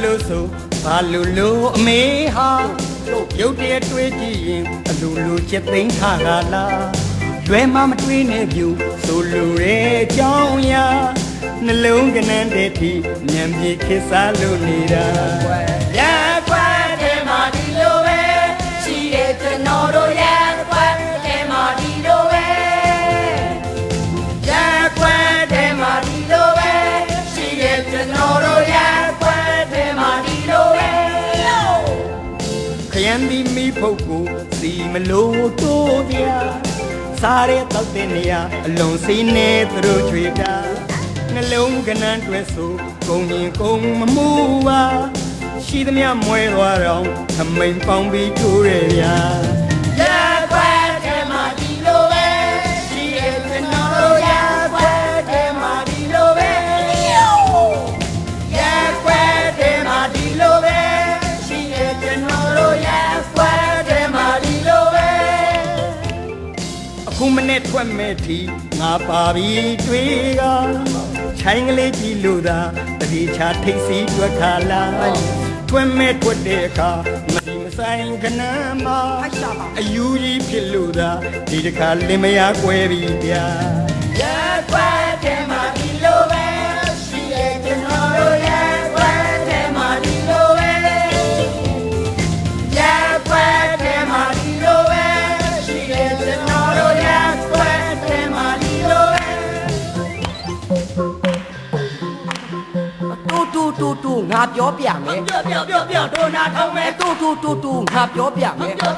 လို့ဆိုဘာလို့လို့အမေဟာရုပ်တရက်တွေးကြည့်ရင်အလိုလိုချက်သိမ်းထားကလားလွယ်မှမတွေးနဲ့ပြူဆိုလိုရဲ့ကြောင်းရာနှလုံးကနန်းတဲ့ထိဉာဏ်ပြေခေစားလို့နေတာရက်ွက်တဲ့မှာဒီလိုပဲရှိတဲ့ကျွန်တော်တို့ရက်ွက်တဲ့မှာဒီလိုပဲရက်ွက်တဲ့မှာဒီလိုပဲရှိတဲ့ကျွန်တော်တို့ရက်ွက်တဲ့မှာဒီလိုပဲခရမ်းဒီမိဖို့ကိုစီမလို့တိုးပြစားရဲတောက်တဲ့နေရာအလုံးစိနေသူတို့ချွေတာနှလုံးကနန်းတွဲဆိုကုံရင်ကုံမမှုပါရှိသမျှမွဲသွားတော့သမိန်ပေါင်းပြီးထိုးရဗျာရက်ွက်တဲ့မှာဒီလိုပဲရှိရဲ့ကျွန်တော်တို့ရက်ွက်တဲ့မှာဒီလိုပဲရက်ွက်တဲ့မှာဒီလိုပဲရှိရဲ့ကျွန်တော်တို့ရက်ွက်တဲ့မှာဒီလိုပဲအခုမနဲ့ထွက်မဲ့ထီငါပါပြီးတွေ့ကချိုင်းကလေးကြည့်လို့သာတတိချာထိတ်စီးတွေ့ခါလာထွဲ့မဲ့ထွက်တဲ့အခါမဒီမဆိုင်ခဏမှအယူကြီးဖြစ်လို့သာဒီတစ်ခါလင်မယားကွဲပြီဗျာရက်ွက်တဲ့မှာဒီလိုပဲရှိရဲ့ကျွန်တော်တို့ရက်ွက်တဲ့မှာဒီလိုပဲရက်ွက်တဲ့မှာဒီလိုပဲရှိရဲ့ကျွန်တော်တို့ရက်ွက်တဲ့မှာဒီလိုပဲတူငါပြောပြမယ်ပြောဒိုနာထောင်းမယ်တူငါပြောပြမယ်ပြော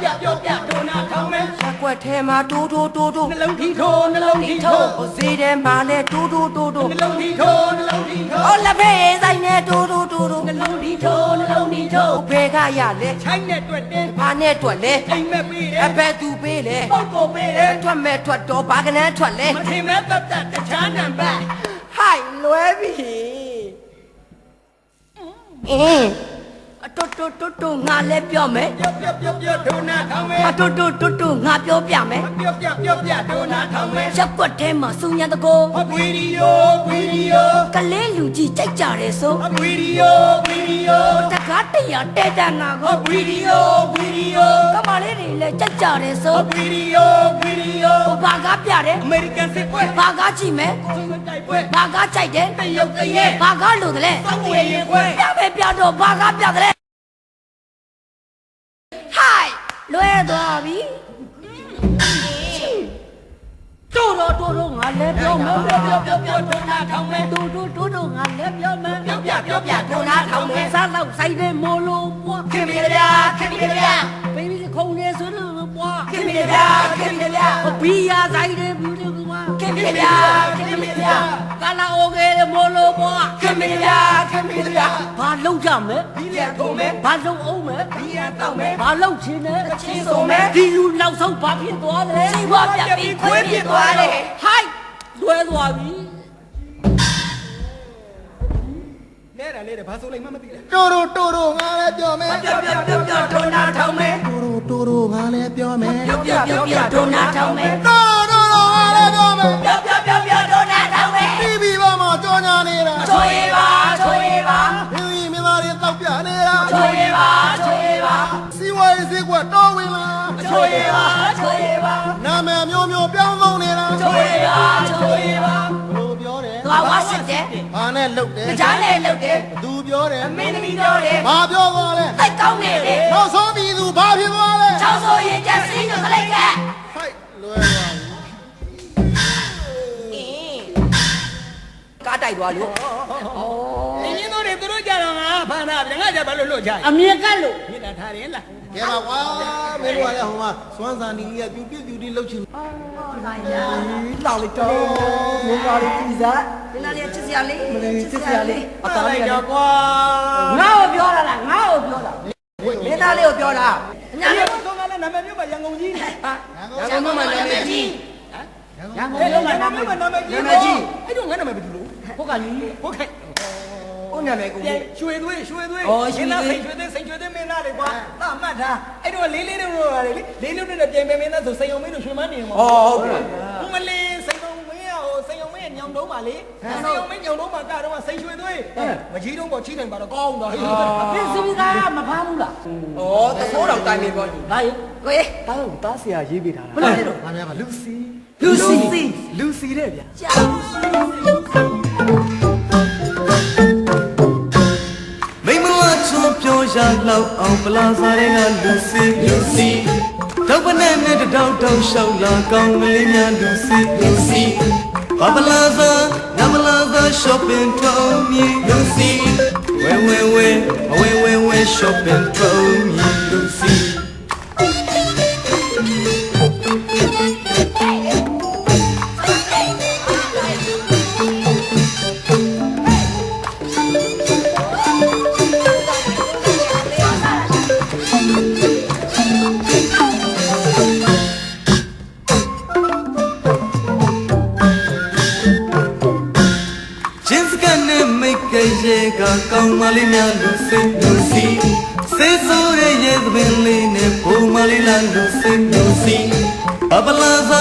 ဒိုနာထောင်းမယ်ရက်ွက်ထဲမှာတူနှလုံးထီထိုးဟိုစီးထဲမှာလဲတူနှလုံးထီထိုးဟိုလက်ဖေးဆိုင်နဲ့တူနှလုံးထီထိုးဖေကရလဲချိုင်းနဲ့တွက်တယ်ဘာနဲ့တွက်လဲအိမ်မဲ့ပေးတယ်အဘယ်သူပေးလဲပုတ်ကိုပေးတယ်ထွက်မဲ့ထွက်တော့ဘာကနန်းထွက်လဲမထင်မဲ့တခြားနံပါတ်ဟိုင်လွဲပြီတူငါလည်းပြောမယ်ပြောဒိုနာထောင်းမယ်တူငါပြောပြမယ်ပြောဒိုနာထောင်းမယ်ရက်ွက်ထဲမှာစုံညာတကိုဝီဒီယိုကလေးလူကြီးကြိုက်ကြတယ်ဆိုဝီဒီယိုတကားတရားတဲတနာကိုဝီဒီယိုကမလေးတွေလည်းကြိုက်ကြတယ်ဆိုဝီဒီယိုဘာကားပြတယ်အမေရိကန်စစ်ပွဲဘာကားကြည့်မယ်ဘာကားကြိုက်တယ်တရုတ်တရဲဘာကားလို့တလဲစောင်းဝေရင်ပွဲပြတော့ဘာကားပြတယ်ဟိုင်လွဲသွားပြီတိုးငါလည်းပြောမယ်ပြောဒိုနာထောင်းမယ်တိုးငါလည်းပြောမယ်ပြောဒိုနာထောင်းမယ်စားတော့ဆိုင်တဲ့မိုးလို့ပွားခင်ဗျာဘေဘီခုံနေဆိုလို့ပွားခင်ဗျာဘီယာဆိုင်တဲ့ဘူးလို့ကွာခင်ဗျာကာလာအိုကေမိုးလို့ပွားခင်ဗျာဘာလုံးကြမယ်ဘီလျံထုံးမယ်ဘာလုံးအောင်မယ်ဘီယာတောက်မယ်ဘာလုံးချင်းနဲ့အချင်းစုံမယ်ဒီလူနောက်ဆုံးဘာဖြစ်သွားလဲစီးပွားပြပြီးခွေးဖြစ်သွားတယ်ဟိုက်လွဲသွားပြီလဲတယ်ဘာဆိုလိုက်မှမသိလဲတိုးငါလည်းပြောမယ်ပြောဒိုနာထောင်းမယ်တိုးငါလည်းပြောမယ်ပြောဒိုနာထောင်းမယ်တိုးငါလည်းပြောမယ်ပြောဒိုနာထောင်းမယ်ပြီးပြီပါမကြောညာနေတာချိုးရပါဒီမင်းသားတွေတောက်ပြနေတာချိုးရပါစီဝိုင်းစီကွက်တော်ဝင်လာချိုးရပါနာမည်မျိုးပြောင်းဆုံးနေတာချိုးရပါဘလို့ပြောတယ်သွားဝါစစ်တယ်ဘာနဲ့လှုပ်တယ်ကြားနဲ့လှုပ်တယ်ဘသူပြောတယ်အမင်းသမီးပြောတယ်ဘာပြောသွားလဲအိုက်ကောင်းနေတယ်နောက်ဆုံးပြီးသူဘာဖြစ်သွားလဲချောင်းဆိုရင်ကျစင်းတို့ခလိုက်ခဲ့ဟိုက်လွယ်ပါကားတိုက်သွားလို့ဩင်းတို့တွေသူတို့ကြတော့ငါဖမ်းတာငါကြဘာလို့လွတ်ကြအမြင်ကတ်လို့မြေတာထားတယ်လားကဲပါကွာမင်းတို့ကလည်းဟိုမှာစွမ်းစာနီကြီးကပြူလှုပ်ချင်လာလိုက်တော့မင်းသားလေးကြည်စားမင်းသားလေးချစ်စရာလေးအသားလေးတော့ကွာငါ့ကိုပြောတာလားမင်းသားလေးကိုပြောတာညာလေးတော့ငါလည်းနာမည်မျိုးမှာရန်ကုန်ကြီးဟာရန်ကုန်မှာနာမည်ကြီးရန်ကုန်မှာနာမည်ကြီးအဲ့တော့ငါနာမည်ဘယ်လိုဟုတ်ကကြီးဟုတ်ခိုင်ဟုတ်နာမည်ကိုရွှေသွေးဩရွှေသွေးစိန်ရွှေသွေးမင်းသားလေကွာတာမှတ်ထားအဲ့တော့လေးတို့ရတယ်လေလေးနဲ့ပြိုင်မင်းသားဆိုစိန်အောင်မင်းတို့ရွှေမန်းနေမှာဟုတ်ကဲ့ဘုမလေးစိန်အောင်မင်းရောစိန်အောင်မင်းညောင် ုံတော့ပါလေစေုံမင်းညုံတော့မှာကတော့စိတ်ရွှေသွေးမကြီးတော့ပေါ်ချိနိုင်ပါတော့ကောင်းတော့ဟေး ပြင်းစီကမဖမ်းဘူးလား ဩသဆိုးတော်တိုင်းနေပေါ့ ဒါရေကိုရေ တားဆရာရေးပေးထားတာ ဘယ်လိုလဲတော့ ။ဘာများပါလူစီ လူစီ လူစီတဲ့ဗျာ ကြာ မိမလာချုံပြောရလောက်အောင်ပလာစားတဲ့ကလူစီတော့ပနဲ့နဲ့တောက်ရှောက်လာကောင်းကလေးများလူစီဘာပလာစားနမလာစား shopping ထုံးမြည်လူစီဝဲ shopping ထုံးမြည်လူစီ Jin's gonna make a yega, come malina Lucy, say so, yes, Benlin, Pomaliland Lucy, Abalaza.